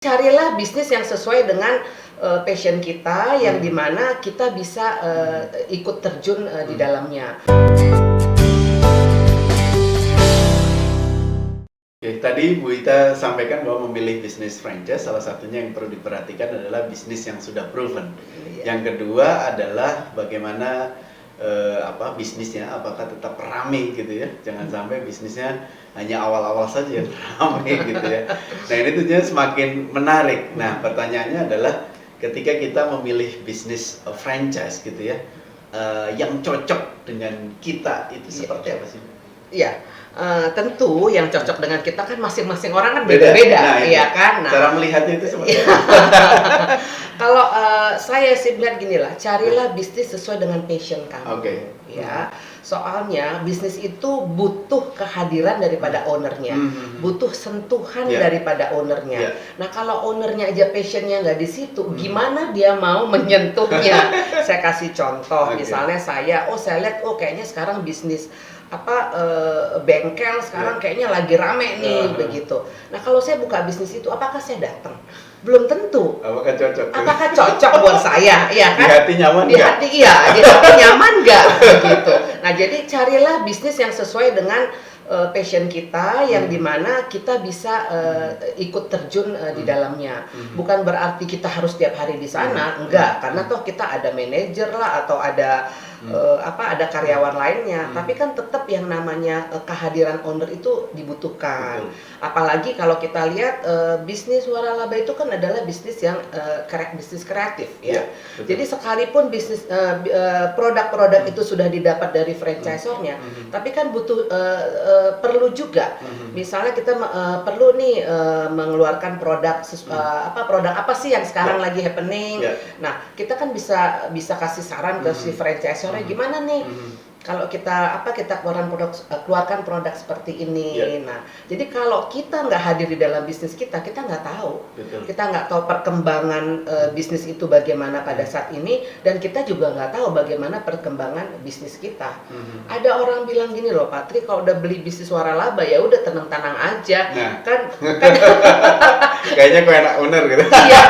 Carilah bisnis yang sesuai dengan passion kita, yang dimana kita bisa ikut terjun di dalamnya. Oke, tadi Bu Ita sampaikan bahwa memilih bisnis franchise salah satunya yang perlu diperhatikan adalah bisnis yang sudah proven. Iya. Yang kedua adalah bagaimana bisnisnya apakah tetap ramai gitu ya. Jangan sampai bisnisnya hanya awal-awal saja ramai gitu ya. Nah, ini tentunya semakin menarik. Nah, pertanyaannya adalah ketika kita memilih bisnis franchise gitu ya, yang cocok dengan kita itu seperti apa sih? Iya, tentu yang cocok dengan kita kan masing-masing orang kan beda-beda, Nah, ya kan? Nah, cara melihatnya itu seperti apa? kalau saya sih bilang gini lah, carilah bisnis sesuai dengan passion kamu. Oke. Ya, soalnya bisnis itu butuh kehadiran daripada ownernya, butuh sentuhan daripada ownernya. Nah, kalau ownernya aja passionnya nggak di situ, gimana dia mau menyentuhnya? Saya kasih contoh, misalnya saya lihat, kayaknya sekarang bisnis bengkel sekarang kayaknya lagi rame nih begitu. Nah, kalau saya buka bisnis itu, apakah saya datang? Belum tentu. Apakah cocok? Apakah cocok buat saya? Ya kan? Di hati nyaman di nggak? hati iya, di hati nyaman nggak begitu. Nah, jadi carilah bisnis yang sesuai dengan passion kita, yang dimana kita bisa ikut terjun di dalamnya. Bukan berarti kita harus tiap hari di sana, enggak, karena toh kita ada manajer lah atau ada ada karyawan lainnya. Tapi kan tetap yang namanya kehadiran owner itu dibutuhkan. Apalagi kalau kita lihat bisnis waralaba itu kan adalah bisnis yang bisnis kreatif ya. Jadi sekalipun bisnis produk-produk itu sudah didapat dari franchisornya, tapi kan butuh perlu juga. Misalnya kita perlu nih mengeluarkan produk produk apa sih yang sekarang lagi happening. Nah, kita kan bisa kasih saran ke si franchisornya, gimana nih kalau kita keluarkan produk seperti ini. Nah, jadi kalau kita nggak hadir di dalam bisnis kita nggak tahu. Kita nggak tahu perkembangan bisnis itu bagaimana pada saat ini, dan kita juga nggak tahu bagaimana perkembangan bisnis kita. Ada orang bilang gini loh, Patri, kalau udah beli bisnis waralaba ya udah tenang-tenang aja. Nah. kan Kayaknya kau enak owner gitu. Iya.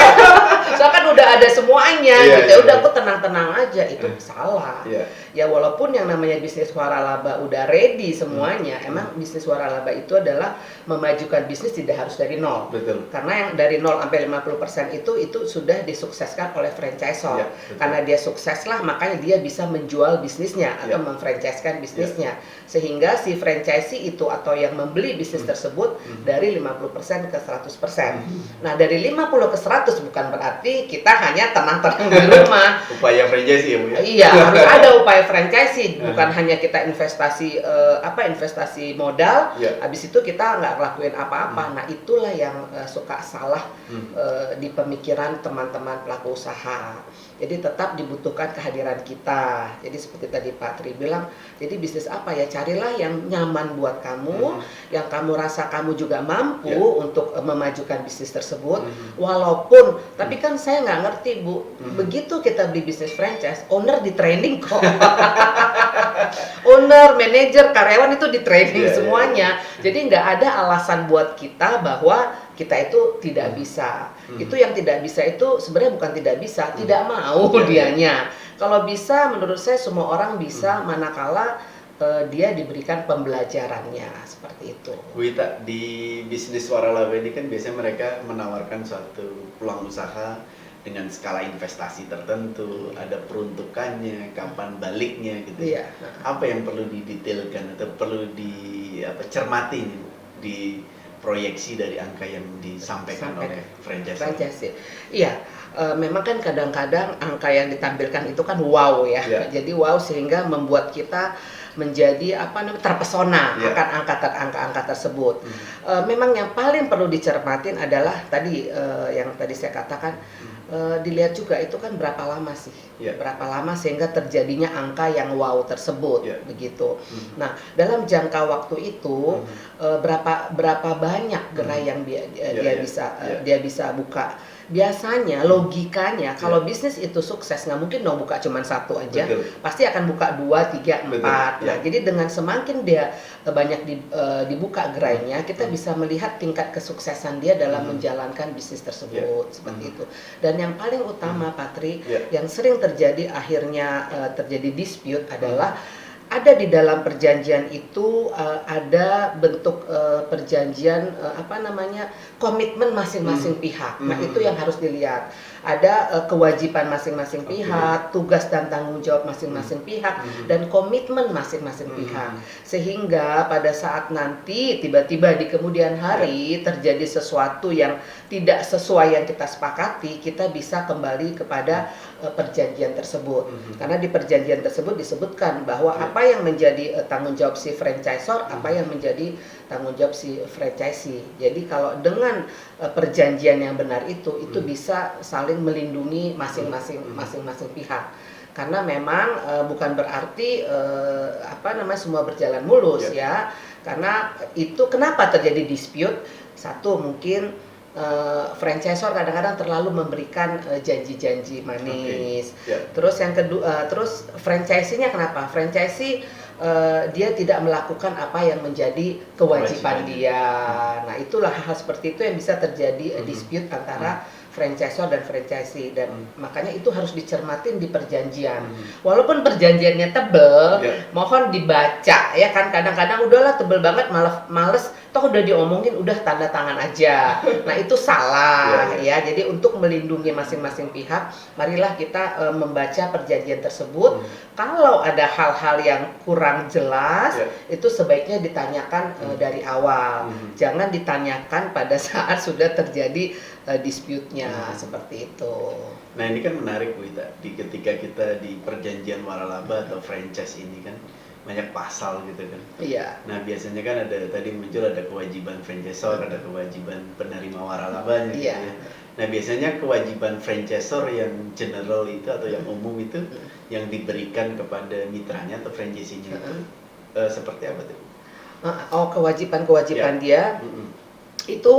Soalnya kan udah ada semuanya gitu. Udah aku tenang-tenang aja. Itu salah. Ya, walaupun yang namanya bisnis waralaba udah ready semuanya, emang bisnis waralaba itu adalah memajukan bisnis tidak harus dari nol. Betul. Karena yang dari 0 sampai 50% itu sudah disukseskan oleh franchisor. Karena dia sukses lah, makanya dia bisa menjual bisnisnya atau memfranchise-kan bisnisnya. Sehingga si franchisee itu atau yang membeli bisnis tersebut dari 50% ke 100%. Nah, dari 50 ke 100 bukan berarti kita hanya tenang-tenang di rumah. Upaya franchisee ya, Bu ya? Iya, harus ada upaya franchising, bukan hanya kita investasi investasi modal, habis itu kita nggak ngelakuin apa-apa. Nah, itulah yang suka salah di pemikiran teman-teman pelaku usaha. Jadi tetap dibutuhkan kehadiran kita. Jadi seperti tadi Pak Tri bilang, jadi bisnis apa ya, carilah yang nyaman buat kamu, yang kamu rasa kamu juga mampu untuk memajukan bisnis tersebut. Walaupun, tapi kan saya nggak ngerti Bu, begitu kita beli bisnis franchise, owner di training kok. Owner, manajer, karyawan itu di training semuanya. Jadi nggak ada alasan buat kita bahwa kita itu tidak bisa. Itu yang tidak bisa itu sebenarnya bukan tidak bisa, tidak mau dianya. Kalau bisa, menurut saya semua orang bisa, manakala dia diberikan pembelajarannya seperti itu. Bu Ita, di bisnis waralaba ini kan biasanya mereka menawarkan suatu peluang usaha dengan skala investasi tertentu, ada peruntukannya, kapan baliknya gitu. Apa yang perlu didetailkan atau perlu dicermati di proyeksi dari angka yang disampaikan oleh franchise? Iya, memang kan kadang-kadang angka yang ditampilkan itu kan wow ya. Jadi wow sehingga membuat kita menjadi terpesona akan angka-angka tersebut. Memang yang paling perlu dicermatin adalah tadi yang tadi saya katakan, dilihat juga itu kan berapa lama sih, berapa lama sehingga terjadinya angka yang wow tersebut, begitu. Nah, dalam jangka waktu itu berapa banyak gerai yang dia bisa buka. biasanya logikanya kalau bisnis itu sukses nggak mungkin dong buka cuma satu aja, Betul. pasti akan buka 2, 3, 4. Betul, Nah, ya. jadi dengan semakin dia banyak dibuka gerainya, kita bisa melihat tingkat kesuksesan dia dalam menjalankan bisnis tersebut seperti itu. Dan yang paling utama, Patri, yang sering terjadi akhirnya terjadi dispute adalah ada di dalam perjanjian itu ada bentuk perjanjian komitmen masing-masing pihak. Nah, itu yang harus dilihat. Ada kewajiban masing-masing pihak, tugas dan tanggung jawab masing-masing pihak, dan komitmen masing-masing pihak. Sehingga pada saat nanti tiba-tiba di kemudian hari terjadi sesuatu yang tidak sesuai yang kita sepakati, kita bisa kembali kepada perjanjian tersebut. Karena di perjanjian tersebut disebutkan bahwa apa yang menjadi tanggung jawab si franchisor, apa yang menjadi tanggung jawab si franchisee. Jadi kalau dengan perjanjian yang benar itu bisa saling melindungi masing-masing pihak. Karena memang bukan berarti semua berjalan mulus ya. Karena itu kenapa terjadi dispute? Satu, mungkin franchisor kadang-kadang terlalu memberikan janji-janji manis. Terus yang kedua, terus franchisee-nya kenapa? Franchisee dia tidak melakukan apa yang menjadi kewajiban dia. Nah, itulah hal seperti itu yang bisa terjadi dispute antara franchisor dan franchisee, dan makanya itu harus dicermatin di perjanjian. Walaupun perjanjiannya tebel, mohon dibaca ya kan. Kadang-kadang udahlah tebel banget, males toh udah diomongin, udah tanda tangan aja. Nah, itu salah ya. Jadi untuk melindungi masing-masing pihak, marilah kita membaca perjanjian tersebut. Kalau ada hal-hal yang kurang jelas, itu sebaiknya ditanyakan dari awal. Jangan ditanyakan pada saat sudah terjadi dispute-nya seperti itu. Nah, ini kan menarik Bu Ita, ketika kita di perjanjian waralaba atau franchise ini kan banyak pasal gitu kan. Iya. Nah, biasanya kan tadi muncul ada kewajiban franchisor, ada kewajiban penerima waralabanya gitu ya. Nah, biasanya kewajiban franchisor yang general itu atau yang umum itu yang diberikan kepada mitranya atau franchisee-nya itu seperti apa tuh? Kewajiban dia itu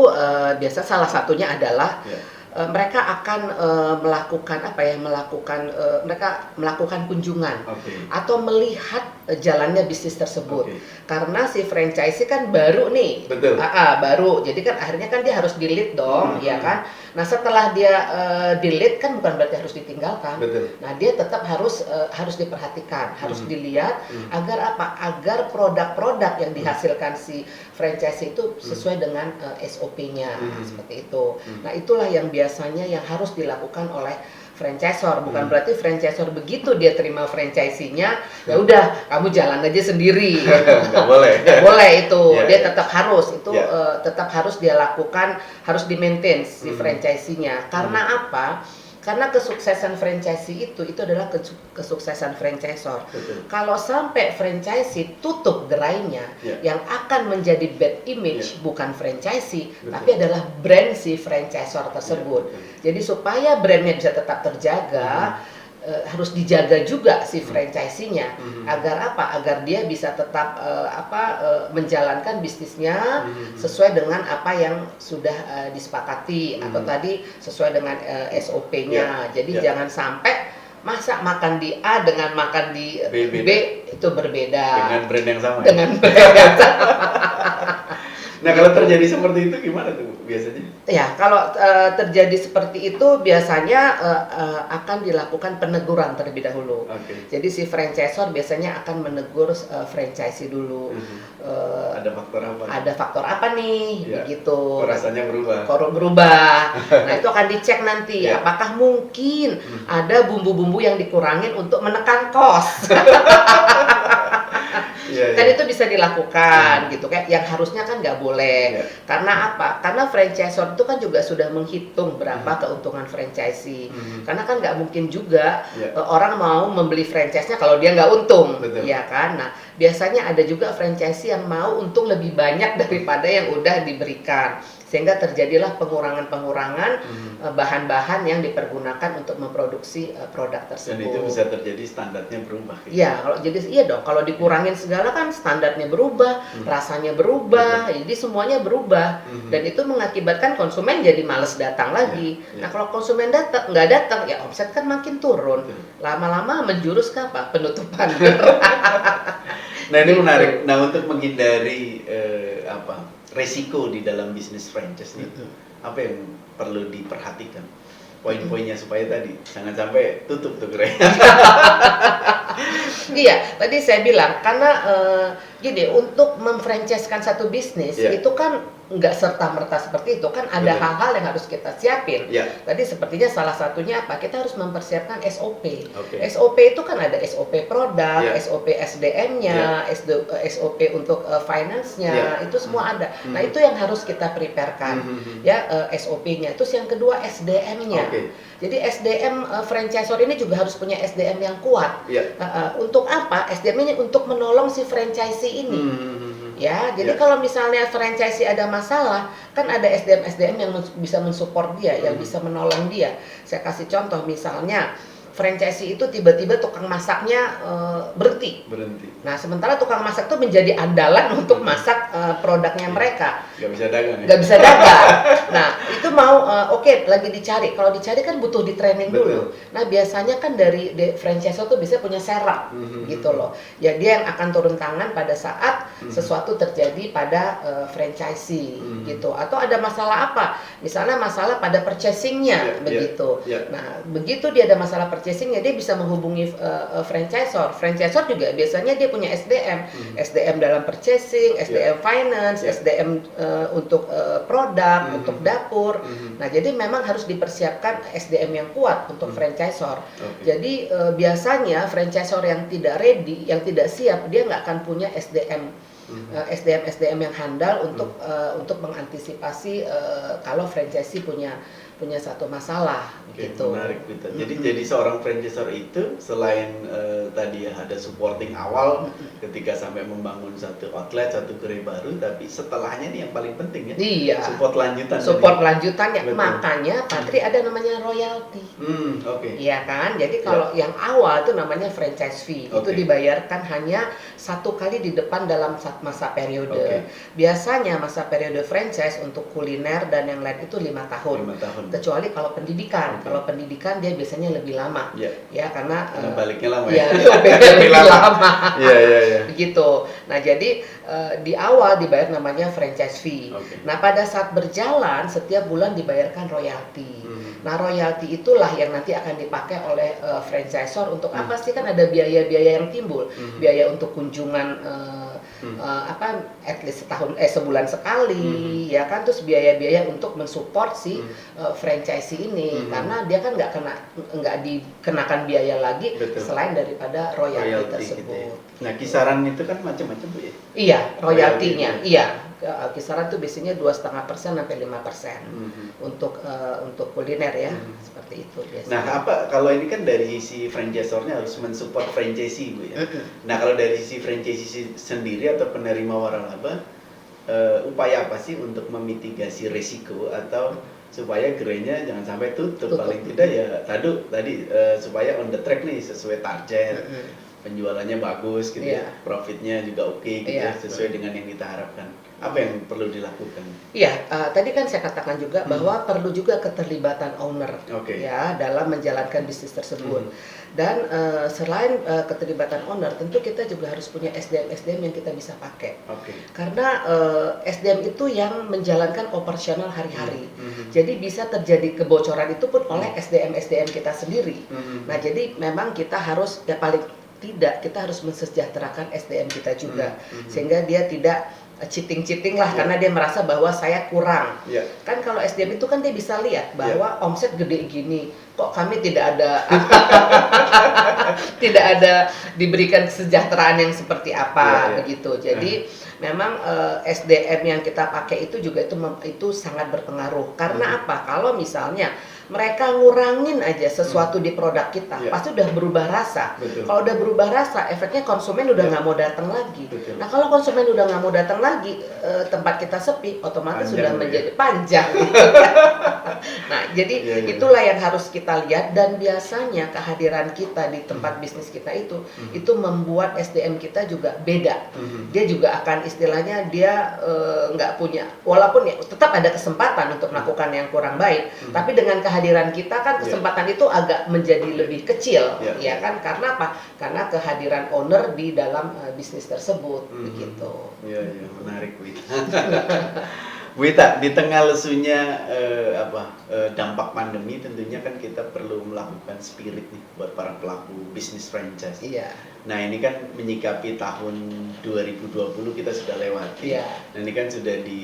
biasa salah satunya adalah mereka akan mereka melakukan kunjungan atau melihat jalannya bisnis tersebut. Karena si franchisee kan baru nih. Betul. Baru. Jadi kan akhirnya kan dia harus di-lead dong, ya kan? Nah, setelah dia di-lead kan bukan berarti harus ditinggalkan. Betul. Nah, dia tetap harus diperhatikan, harus dilihat agar apa? Agar produk-produk yang dihasilkan si franchisee itu sesuai dengan SOP-nya seperti itu. Nah, itulah yang biasanya yang harus dilakukan oleh franchisor. Bukan berarti franchisor begitu dia terima franchisee-nya, ya udah kamu jalan aja sendiri. Nggak boleh. Nggak boleh itu. Dia tetap harus tetap harus dia lakukan, harus di-maintain si franchisee-nya. Karena apa? Karena kesuksesan franchisee itu adalah kesuksesan franchisor. Kalau sampai franchisee tutup gerainya, yang akan menjadi bad image bukan franchisee, tapi adalah brand si franchisor tersebut. Jadi supaya brandnya bisa tetap terjaga, harus dijaga juga si franchisee-nya. Agar apa? Agar dia bisa tetap menjalankan bisnisnya sesuai dengan apa yang sudah disepakati atau tadi sesuai dengan SOP-nya. Jadi jangan sampai masa makan di A dengan makan di B itu berbeda. Dengan brand yang sama. Dengan brand yang sama. Nah, kalau terjadi seperti itu gimana tuh biasanya? Ya, kalau terjadi seperti itu biasnya akan dilakukan peneguran terlebih dahulu. Jadi si franchisor biasanya akan menegur franchisee dulu. Ada faktor apa? Ada faktor apa nih? Begitu. Rasanya berubah. Berubah. Nah, itu akan dicek nanti. Apakah mungkin ada bumbu-bumbu yang dikurangin untuk menekan kos? Kan itu bisa dilakukan gitu kan, yang harusnya kan nggak boleh. Karena apa? Karena franchisor itu kan juga sudah menghitung berapa keuntungan franchisee. Karena kan nggak mungkin juga orang mau membeli franchise-nya kalau dia nggak untung. Ya kan? Nah, biasanya ada juga franchisee yang mau untung lebih banyak daripada yang udah diberikan. sehingga terjadilah pengurangan-pengurangan bahan-bahan yang dipergunakan untuk memproduksi produk tersebut. Dan itu bisa terjadi standarnya berubah. Gitu. Iya, kalau jadi iya dong. Kalau dikurangin segala kan standarnya berubah, rasanya berubah, jadi semuanya berubah. Dan itu mengakibatkan konsumen jadi males datang lagi. Nah, kalau konsumen nggak datang, ya omset kan makin turun. Lama-lama menjurus ke apa? Penutupan. Nah, ini menarik. Nah, untuk menghindari resiko di dalam bisnis franchise nih, apa yang perlu diperhatikan? Poin-poinnya supaya tadi jangan sampai tutup tuh gerai. Iya, tadi saya bilang karena gini, untuk memfranchise-kan satu bisnis itu kan nggak serta-merta seperti itu, kan ada hal-hal yang harus kita siapin. Tadi sepertinya salah satunya apa? Kita harus mempersiapkan SOP. SOP itu kan ada SOP produk, SOP SDM-nya, SOP untuk finance-nya, itu semua ada. Nah, itu yang harus kita prepare-kan, ya SOP-nya. Terus yang kedua SDM-nya. Jadi SDM franchisor ini juga harus punya SDM yang kuat. Untuk apa? SDM ini untuk menolong si franchisee ini. Ya, jadi kalau misalnya franchisee ada masalah, kan ada SDM yang bisa mensupport dia, yang bisa menolong dia. Saya kasih contoh, misalnya franchisee itu tiba-tiba tukang masaknya berhenti. Nah, sementara tukang masak itu menjadi andalan untuk masak produknya mereka. Gak bisa dagang. Gak bisa dagang. Nah, itu mau oke, lagi dicari. Kalau dicari kan butuh di training dulu. Nah, biasanya kan dari franchisor tuh bisa punya serap gitu loh. Ya, dia yang akan turun tangan pada saat sesuatu terjadi pada franchisee gitu. Atau ada masalah apa? Misalnya masalah pada purchasing-nya begitu. Nah, begitu dia ada masalah purchasing-nya, dia bisa menghubungi franchisor. Franchisor juga biasanya dia punya SDM. SDM dalam purchasing, SDM finance, SDM untuk produk, untuk dapur. Nah, jadi memang harus dipersiapkan SDM yang kuat untuk franchisor. Jadi biasanya franchisor yang tidak ready, yang tidak siap, dia nggak akan punya SDM yang handal untuk mengantisipasi kalau franchisee punya satu masalah gitu. Menarik gitu. Jadi seorang franchisor itu selain tadi ya ada supporting awal ketika sampai membangun satu outlet, satu gerai baru, tapi setelahnya nih yang paling penting ya. Iya. Support lanjutan. Support lanjutannya. Makanya Patri ada namanya royalty. Iya kan? Jadi kalau yang awal itu namanya franchise fee. Itu dibayarkan hanya satu kali di depan dalam masa periode. Biasanya masa periode franchise untuk kuliner dan yang lain itu 5 tahun. Kecuali kalau pendidikan. Kalau pendidikan dia biasanya lebih lama. Ya, karena baliknya lama ya. Lebih lama. Begitu. Nah, jadi di awal dibayar namanya franchise fee. Nah, pada saat berjalan setiap bulan dibayarkan royalti. Nah, royalti itulah yang nanti akan dipakai oleh franchisor untuk apa sih, kan ada biaya-biaya yang timbul. Biaya untuk kunjungan at least sebulan sekali, ya kan, terus biaya-biaya untuk mensupport si franchisee ini, karena dia kan nggak dikenakan biaya lagi selain daripada royalti tersebut. Gitu ya. Nah, kisaran itu kan macam-macam Bu ya? Iya, royaltinya, iya. Kisaran tuh biasanya 2,5% sampai 5% untuk kuliner ya, seperti itu biasanya. Nah, apa kalau ini kan dari si franchisornya harus mensupport franchisee Bu ya. Nah, kalau dari si franchisee sendiri atau penerima waralaba, upaya apa sih untuk memitigasi risiko atau supaya gerainya jangan sampai tutup. Paling tidak ya tadi supaya on the track nih, sesuai target, penjualannya bagus gitu ya, profitnya juga oke gitu ya, sesuai dengan yang kita harapkan. Apa yang perlu dilakukan? Iya, tadi kan saya katakan juga bahwa perlu juga keterlibatan owner ya dalam menjalankan bisnis tersebut. Dan selain keterlibatan owner, tentu kita juga harus punya SDM yang kita bisa pakai. Karena SDM itu yang menjalankan operasional hari-hari. Jadi bisa terjadi kebocoran itu pun oleh SDM kita sendiri. Nah, jadi memang kita harus paling tidak kita harus mensejahterakan SDM kita juga, sehingga dia tidak cheating lah, karena dia merasa bahwa saya kurang. Kan kalau SDM itu kan dia bisa lihat bahwa omset gede gini, kok kami tidak ada diberikan kesejahteraan yang seperti apa begitu. Jadi memang SDM yang kita pakai itu juga itu sangat berpengaruh. Karena apa? Kalau misalnya mereka ngurangin aja sesuatu di produk kita, Iya. pasti udah berubah rasa. Betul. Kalau udah berubah rasa, efeknya konsumen udah Iya. nggak mau datang lagi. Betul. Nah kalau konsumen udah nggak mau datang lagi, tempat kita sepi, otomatis Panjang sudah tuh ya. menjadi panjang. Nah jadi Iya, iya. itulah yang harus kita lihat, dan biasanya kehadiran kita di tempat bisnis kita itu membuat SDM kita juga beda. Dia juga akan istilahnya dia nggak punya, walaupun ya tetap ada kesempatan untuk melakukan yang kurang baik, tapi dengan kehadiran kita kan kesempatan itu agak menjadi lebih kecil, Iya. ya kan? Karena apa? Karena kehadiran owner di dalam bisnis tersebut, begitu. Iya, menarik Bu Ita. Bu Ita, di tengah lesunya dampak pandemi, tentunya kan kita perlu melakukan spirit nih buat para pelaku bisnis franchise. Iya. Nah ini kan menyikapi tahun 2020 kita sudah lewati. Iya. Dan ini kan sudah di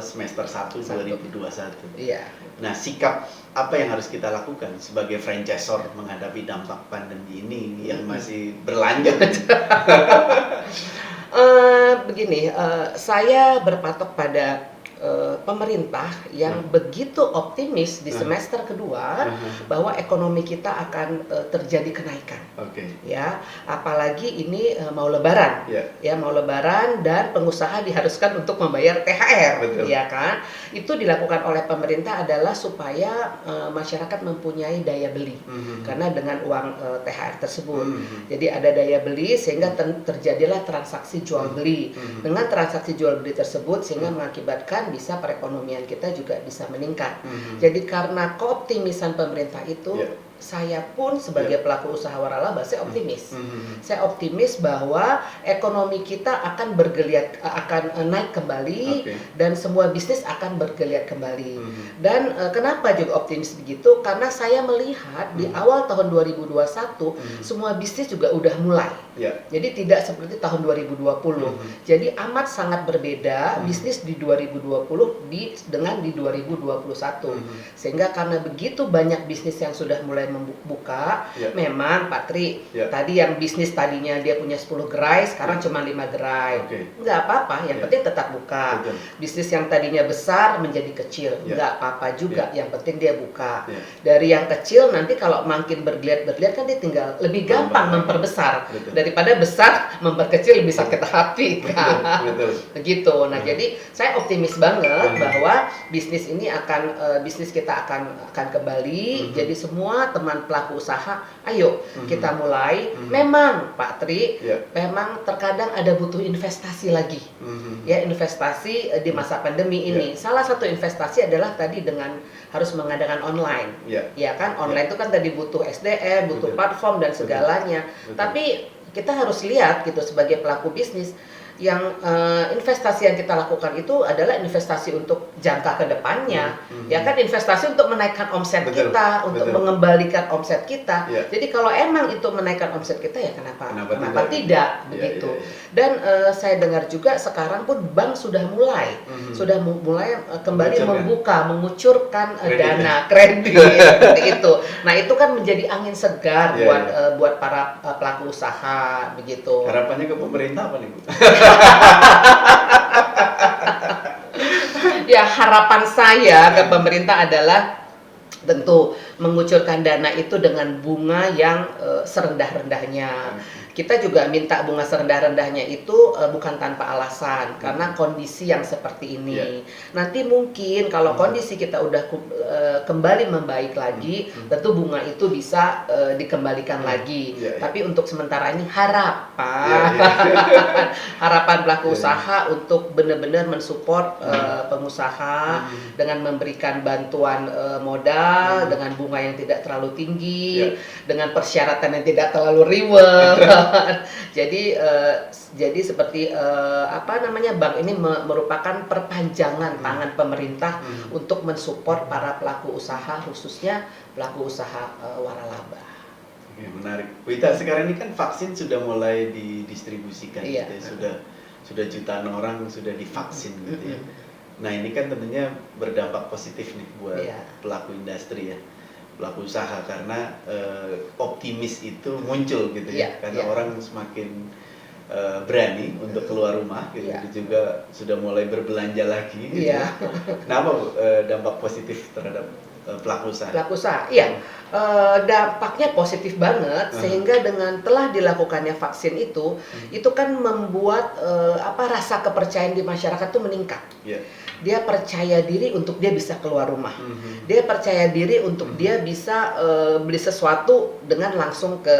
semester 1 2021. Iya. Nah sikap apa yang harus kita lakukan sebagai franchisor menghadapi dampak pandemi ini yang masih berlanjut? Begini, saya berpatok pada pemerintah yang begitu optimis di semester kedua bahwa ekonomi kita akan terjadi kenaikan. Oke. Ya, apalagi ini mau Lebaran, ya mau Lebaran dan pengusaha diharuskan untuk membayar THR, Betul. ya kan? Itu dilakukan oleh pemerintah adalah supaya masyarakat mempunyai daya beli, karena dengan uang THR tersebut, jadi ada daya beli sehingga terjadilah transaksi jual beli. Dengan transaksi jual beli tersebut sehingga mengakibatkan bisa perekonomian kita juga bisa meningkat. Jadi karena keoptimisan pemerintah itu, saya pun sebagai pelaku usaha waralaba saya optimis. Saya optimis bahwa ekonomi kita akan bergeliat, akan naik kembali, dan semua bisnis akan bergeliat kembali. Dan kenapa juga optimis begitu? Karena saya melihat di awal tahun 2021 semua bisnis juga udah mulai. Jadi tidak seperti tahun 2020. Jadi amat sangat berbeda bisnis di 2020 dengan di 2021. Sehingga karena begitu banyak bisnis yang sudah mulai membuka, memang Pak Tri, tadi yang bisnis tadinya dia punya 10 gerai, sekarang cuma 5 gerai. Nggak apa-apa, yang penting tetap buka. Bisnis yang tadinya besar menjadi kecil, nggak apa-apa juga, yang penting dia buka. Dari yang kecil nanti kalau makin bergeliat-bergeliat kan dia tinggal lebih gampang memperbesar. Daripada besar, memperkecil lebih sakit hati kan. Begitu. Nah, jadi saya optimis banget bahwa bisnis ini bisnis kita akan kembali. Jadi semua teman pelaku usaha, ayo kita mulai. Memang Pak Tri, memang terkadang ada butuh investasi lagi. Ya, investasi di masa pandemi ini. Salah satu investasi adalah tadi dengan harus mengadakan online. Ya kan, online itu kan tadi butuh SDM, butuh platform dan segalanya. Tapi kita harus lihat gitu sebagai pelaku bisnis, yang investasi yang kita lakukan itu adalah investasi untuk jangka ke depannya. Ya kan, investasi untuk menaikkan omset kita, untuk mengembalikan omset kita. Jadi kalau emang itu menaikkan omset kita, ya kenapa tidak begitu. Dan saya dengar juga sekarang pun bank sudah mulai kembali mengucurkan dana kredit seperti itu. Nah, itu kan menjadi angin segar buat para pelaku usaha begitu. Harapannya ke pemerintah apa nih, Bu? Ya, harapan saya ke pemerintah adalah tentu mengucurkan dana itu dengan bunga yang serendah-rendahnya. Kita juga minta bunga serendah-rendahnya itu bukan tanpa alasan, karena kondisi yang seperti ini. Nanti mungkin kalau kondisi kita udah kembali membaik lagi, tentu bunga itu bisa dikembalikan lagi. Tapi untuk sementara ini harapan pelaku usaha untuk benar-benar mensupport pengusaha dengan memberikan bantuan modal dengan bunga yang tidak terlalu tinggi, dengan persyaratan yang tidak terlalu ribet. Jadi seperti bank ini merupakan perpanjangan tangan pemerintah untuk mensupport para pelaku usaha, khususnya pelaku usaha waralaba. Oke, menarik. Bu Ita, sekarang ini kan vaksin sudah mulai didistribusikan, gitu ya. Sudah jutaan orang sudah divaksin gitu ya. Nah, ini kan tentunya berdampak positif nih buat pelaku industri ya, pelaku usaha, karena optimis itu muncul gitu ya, karena orang semakin berani untuk keluar rumah gitu, juga sudah mulai berbelanja lagi gitu. Kenapa Bu, dampak positif terhadap pelaku usaha. Pelaku usaha, iya. Dampaknya positif banget sehingga dengan telah dilakukannya vaksin itu kan membuat rasa kepercayaan di masyarakat tuh meningkat. Yeah. Dia percaya diri untuk dia bisa keluar rumah. Dia percaya diri untuk dia bisa beli sesuatu dengan langsung ke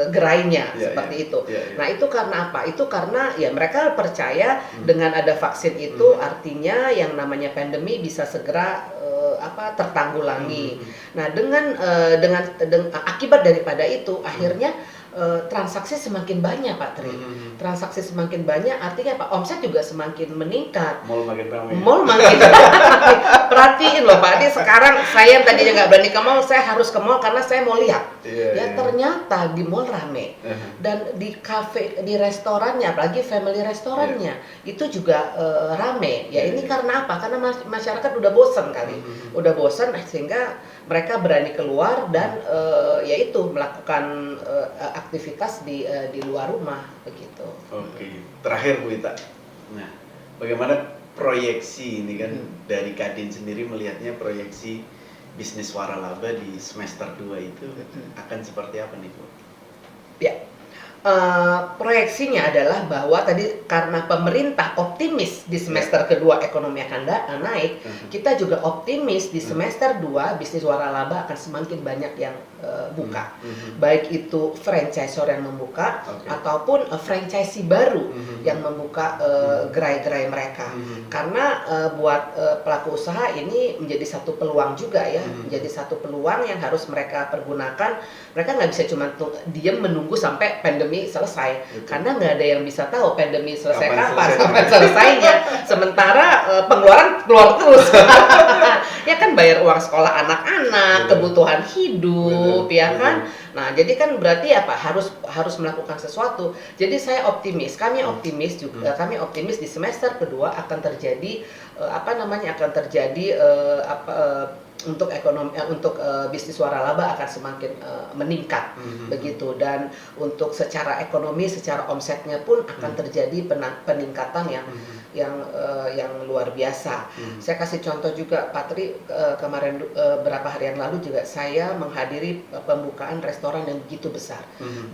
gerainya seperti itu. Nah, itu karena apa? Itu karena ya mereka percaya dengan ada vaksin itu artinya yang namanya pandemi bisa segera tertanggulangi. Nah, dengan akibat daripada itu akhirnya transaksi semakin banyak, Pak Tri. Transaksi semakin banyak artinya apa? Omset juga semakin meningkat. Mall makin ramai. Mall makin perhatiin loh Pak, ini sekarang saya tadinya nggak berani ke mall, saya harus ke mall karena saya mau lihat. Ternyata di mall rame. Dan di kafe, di restorannya, apalagi family restorannya, itu juga rame. Ya ini karena apa? Karena masyarakat udah bosan kali. Udah bosan sehingga mereka berani keluar dan yaitu melakukan aktivitas di luar rumah begitu. Oke, terakhir Bu Ita. Nah, bagaimana proyeksi ini kan dari Kadin sendiri melihatnya proyeksi bisnis waralaba di semester 2 itu akan seperti apa nih Bu? Ya. Proyeksinya adalah bahwa tadi karena pemerintah optimis di semester kedua ekonomi akan naik, kita juga optimis di semester 2 bisnis waralaba akan semakin banyak yang buka. Baik itu franchisor yang membuka ataupun franchisee baru yang membuka gerai-gerai mereka. Karena buat pelaku usaha ini menjadi satu peluang juga ya, menjadi satu peluang yang harus mereka pergunakan. Mereka nggak bisa cuma diam menunggu sampai pandemi selesai. Karena nggak ada yang bisa tahu pandemi selesai kapan sampai selesainya. Sementara pengeluaran keluar terus. Ya kan bayar uang sekolah anak-anak, kebutuhan hidup, ya kan. Nah, jadi kan berarti apa? Harus melakukan sesuatu. Jadi saya optimis, kami optimis juga, kami optimis di semester kedua akan terjadi akan terjadi untuk ekonomi bisnis waralaba akan semakin meningkat begitu, dan untuk secara ekonomi, secara omsetnya pun akan terjadi peningkatan yang luar biasa. Saya kasih contoh juga Pak Tri, kemarin beberapa hari yang lalu juga saya menghadiri pembukaan restoran yang begitu besar.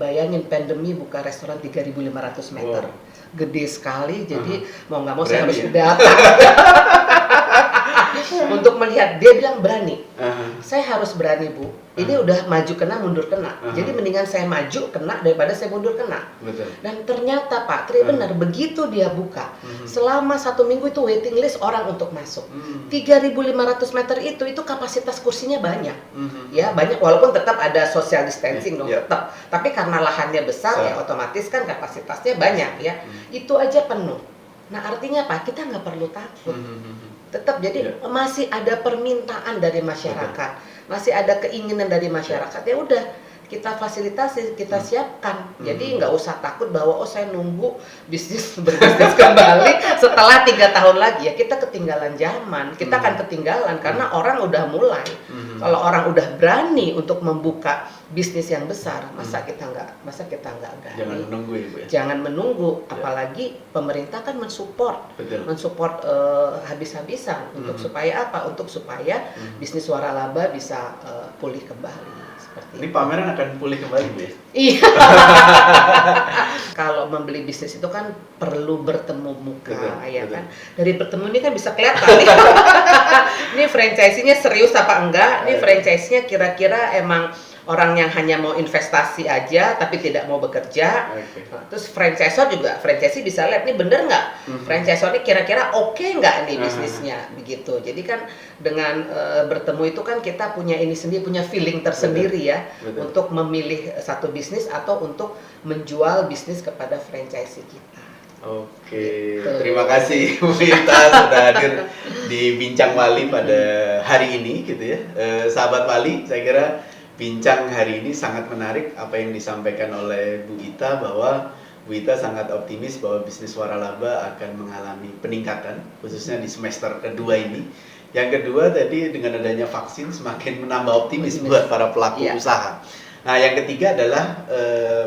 Bayangin pandemi buka restoran 3.500 meter. Gede sekali, jadi mau nggak mau saya harus datang. Untuk melihat, dia bilang berani. Saya harus berani Bu. Ini udah maju kena, mundur kena. Jadi mendingan saya maju kena daripada saya mundur kena. Betul. Dan ternyata Pak Tri benar, begitu dia buka, selama 1 minggu itu waiting list orang untuk masuk. 3.500 meter itu kapasitas kursinya banyak. Ya banyak, walaupun tetap ada social distancing dong, tetap. Tapi karena lahannya besar ya otomatis kan kapasitasnya banyak ya. Itu aja penuh. Nah artinya apa? Kita nggak perlu takut. Tetap jadi masih ada permintaan dari masyarakat, masih ada keinginan dari masyarakat. Ya udah kita fasilitasi, kita siapkan. Jadi nggak usah takut bahwa saya nunggu berbisnis kembali setelah 3 tahun lagi. Ya kita ketinggalan zaman, kita akan ketinggalan karena orang udah mulai. Kalau orang udah berani untuk membuka bisnis yang besar, masa kita nggak berani? Jangan menunggu ya Bu ya. Jangan menunggu, apalagi pemerintah kan mensupport habis-habisan untuk supaya apa? Untuk supaya bisnis waralaba bisa pulih kembali. Ini pameran akan pulih kembali Bu ya? Iya. Kalau membeli bisnis itu kan perlu bertemu muka, kan. Dari bertemu ini kan bisa kelihatan. Ini franchisee-nya serius apa enggak? Ini franchisee-nya kira-kira emang orang yang hanya mau investasi aja tapi tidak mau bekerja. Terus franchisor juga, franchisee bisa lihat nih bener nggak franchisor ini kira-kira oke nggak nih bisnisnya begitu. Jadi kan dengan bertemu itu kan kita punya ini sendiri, punya feeling tersendiri ya untuk memilih satu bisnis atau untuk menjual bisnis kepada franchisee kita. Oke, terima kasih Bu Ita sudah hadir di Bincang Wali pada hari ini gitu ya. Sahabat Wali, saya kira bincang hari ini sangat menarik apa yang disampaikan oleh Bu Ita, bahwa Bu Ita sangat optimis bahwa bisnis waralaba akan mengalami peningkatan khususnya di semester kedua ini. Yang kedua tadi dengan adanya vaksin semakin menambah optimis buat para pelaku usaha. Nah yang ketiga adalah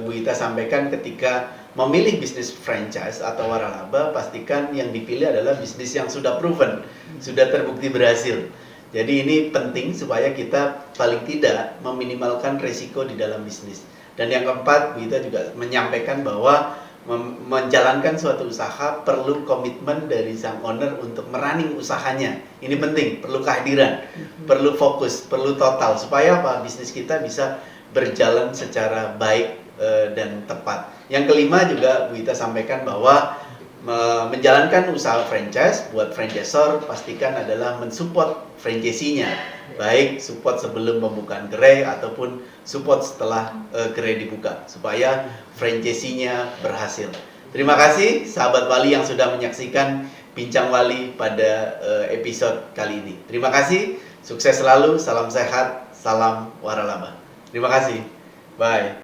Bu Ita sampaikan ketika memilih bisnis franchise atau waralaba, pastikan yang dipilih adalah bisnis yang sudah proven, sudah terbukti berhasil. Jadi ini penting supaya kita paling tidak meminimalkan resiko di dalam bisnis. Dan yang keempat, kita juga menyampaikan bahwa menjalankan suatu usaha perlu komitmen dari sang owner untuk merunning usahanya. Ini penting, perlu kehadiran, perlu fokus, perlu total supaya apa? Bisnis kita bisa berjalan secara baik dan tepat. Yang kelima juga Bu Ita sampaikan bahwa menjalankan usaha franchise buat franchisor pastikan adalah mensupport franchisee-nya, baik support sebelum pembukaan gerai ataupun support setelah gerai dibuka supaya franchisee-nya berhasil. Terima kasih sahabat Wali yang sudah menyaksikan Bincang Wali pada episode kali ini. Terima kasih, sukses selalu, salam sehat, salam waralaba. Terima kasih, bye.